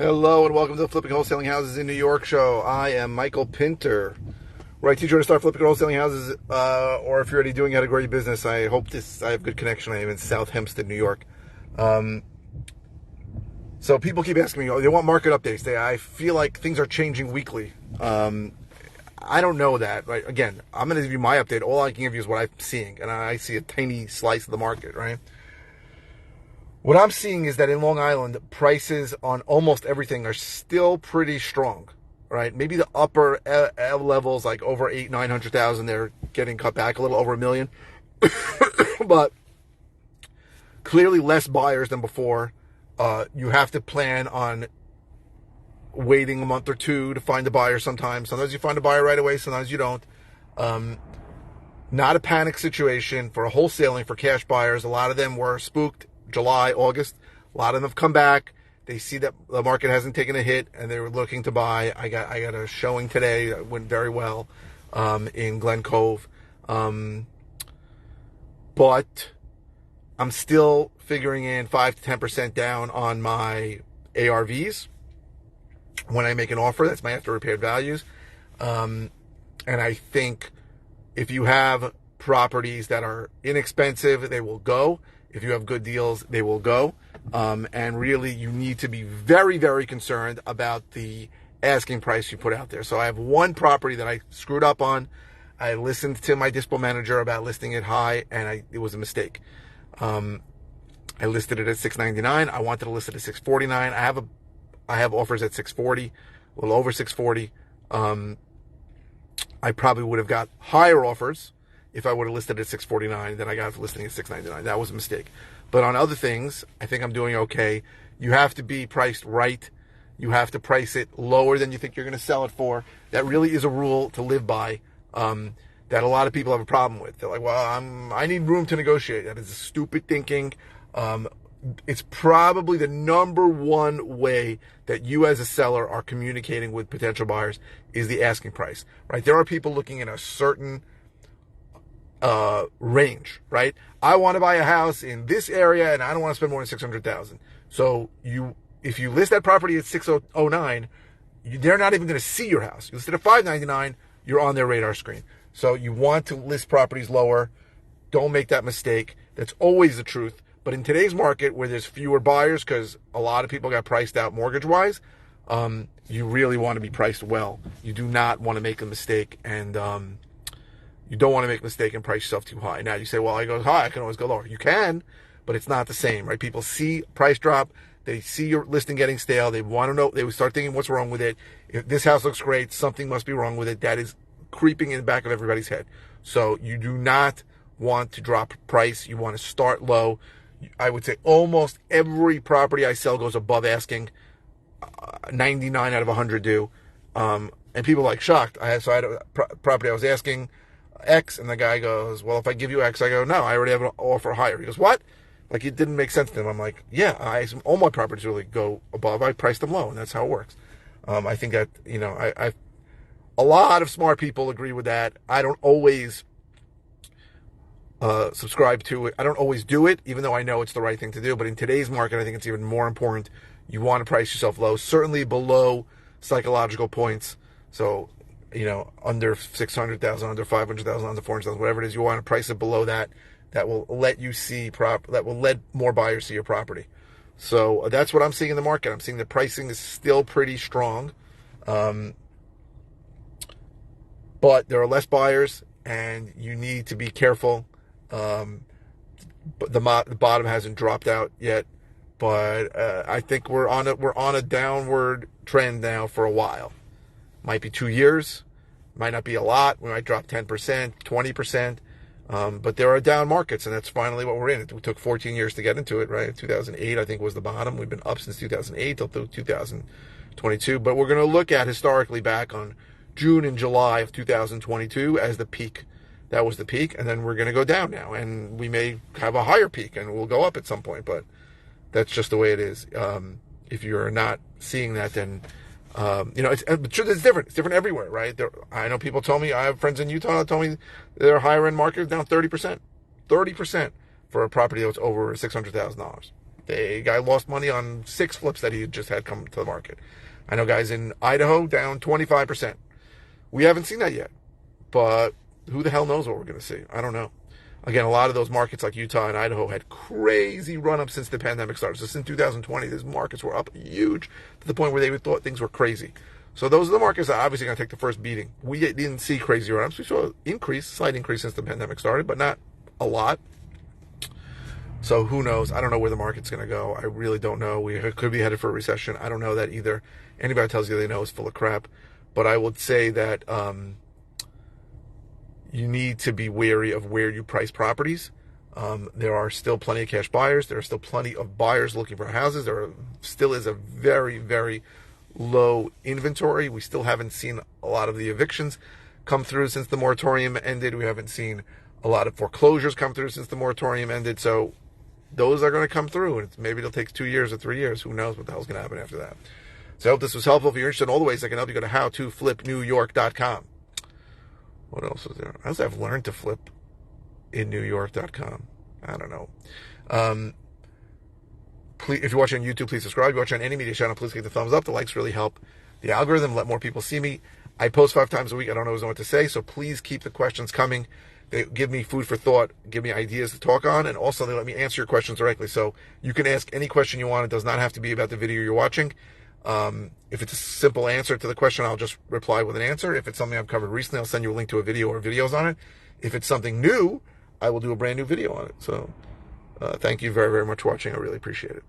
Hello and welcome to the Flipping Wholesaling Houses in New York show. I am Michael Pinter, where I teach you how to start flipping wholesaling houses, or if you're already doing it, how to grow your business. I have good connection. I am in South Hempstead, New York. So people keep asking me, they want market updates. I feel like things are changing weekly. I don't know that, right? Again, I'm going to give you my update. All I can give you is what I'm seeing, and I see a tiny slice of the market, right? What I'm seeing is that in Long Island, prices on almost everything are still pretty strong, right? Maybe the upper levels, like over 900,000, they're getting cut back a little, over $1 million. But clearly less buyers than before. You have to plan on waiting a month or two to find a buyer sometimes. Sometimes you find a buyer right away, sometimes you don't. Not a panic situation for wholesaling for cash buyers. A lot of them were spooked. July, August, a lot of them have come back. They see that the market hasn't taken a hit, and they were looking to buy. I got a showing today that went very well in Glen Cove, but I'm still figuring in 5 to 10% down on my ARVs when I make an offer. That's my after repaired values, and I think if you have properties that are inexpensive, they will go. If you have good deals, they will go. And really, you need to be very, very concerned about the asking price you put out there. So I have one property that I screwed up on. I listened to my dispo manager about listing it high, and it was a mistake. I listed it at $699. I wanted to list it at $649. I have offers at $640, a little over $640. I probably would have got higher offers if I would have listed at $649 than I got listing at $699. That was a mistake. But on other things, I think I'm doing okay. You have to be priced right. You have to price it lower than you think you're going to sell it for. That really is a rule to live by, that a lot of people have a problem with. They're like, well, I need room to negotiate. That is stupid thinking. It's probably the number one way that you as a seller are communicating with potential buyers is the asking price, right? There are people looking at a certain range, right? I want to buy a house in this area and I don't want to spend more than $600,000. So if you list that property at $609, they're not even going to see your house. You list it at $599, you're on their radar screen. So you want to list properties lower. Don't make that mistake. That's always the truth. But in today's market where there's fewer buyers because a lot of people got priced out mortgage-wise, you really want to be priced well. You do not want to make a mistake, and you don't want to make a mistake and price yourself too high. Now you say, well, I go high, I can always go lower. You can, but it's not the same, right? People see price drop. They see your listing getting stale. They want to know. They would start thinking, what's wrong with it? If this house looks great, something must be wrong with it. That is creeping in the back of everybody's head. So you do not want to drop price. You want to start low. I would say almost every property I sell goes above asking. 99 out of 100 do. And people are like shocked. I had a property I was asking X, and the guy goes, well, if I give you X, I go, no, I already have an offer higher. He goes, what? Like, it didn't make sense to him. I'm like, yeah, all my properties really go above. I price them low, and that's how it works. I think that, a lot of smart people agree with that. I don't always subscribe to it. I don't always do it, even though I know it's the right thing to do. But in today's market, I think it's even more important. You want to price yourself low, certainly below psychological points. So, under 600,000, under 500,000, under 400,000, whatever it is, you want to price it below that. That will let you see that will let more buyers see your property. So that's what I'm seeing in the market. I'm seeing the pricing is still pretty strong, but there are less buyers, and you need to be careful. But the bottom hasn't dropped out yet, but I think we're on a downward trend now for a while. Might be 2 years, might not be a lot. We might drop 10%, 20%, but there are down markets, and that's finally what we're in. It took 14 years to get into it, right? 2008, I think, was the bottom. We've been up since 2008 till 2022, but we're going to look at historically back on June and July of 2022 as the peak. That was the peak, and then we're going to go down now, and we may have a higher peak, and we'll go up at some point, but that's just the way it is. If you're not seeing that, then it's different. It's different everywhere, right? I know people told me, I have friends in Utah told me their higher end market is down 30% for a property that's over $600,000. The guy lost money on 6 flips that he had just had come to the market. I know guys in Idaho down 25%. We haven't seen that yet, but who the hell knows what we're going to see? I don't know. Again, a lot of those markets like Utah and Idaho had crazy run-up since the pandemic started. So since 2020, these markets were up huge to the point where they thought things were crazy. So those are the markets that are obviously going to take the first beating. We didn't see crazy run-ups. We saw slight increase since the pandemic started, but not a lot. So who knows? I don't know where the market's going to go. I really don't know. We could be headed for a recession. I don't know that either. Anybody tells you they know is full of crap. But I would say that you need to be wary of where you price properties. There are still plenty of cash buyers. There are still plenty of buyers looking for houses. There still is a very, very low inventory. We still haven't seen a lot of the evictions come through since the moratorium ended. We haven't seen a lot of foreclosures come through since the moratorium ended. So those are going to come through, and maybe it'll take 2 years or 3 years. Who knows what the hell's going to happen after that. So I hope this was helpful. If you're interested in all the ways I can help you, go to howtoflipnewyork.com. What else is there? I also have learned to flip in newyork.com. I don't know. Please, if you're watching on YouTube, please subscribe. If you're watching on any media channel, please click the thumbs up. The likes really help the algorithm, let more people see me. I post 5 times a week. I don't always know what to say, so please keep the questions coming. They give me food for thought, give me ideas to talk on, and also they let me answer your questions directly. So you can ask any question you want. It does not have to be about the video you're watching. If it's a simple answer to the question, I'll just reply with an answer. If it's something I've covered recently, I'll send you a link to a video or videos on it. If it's something new, I will do a brand new video on it. So thank you very, very much for watching. I really appreciate it.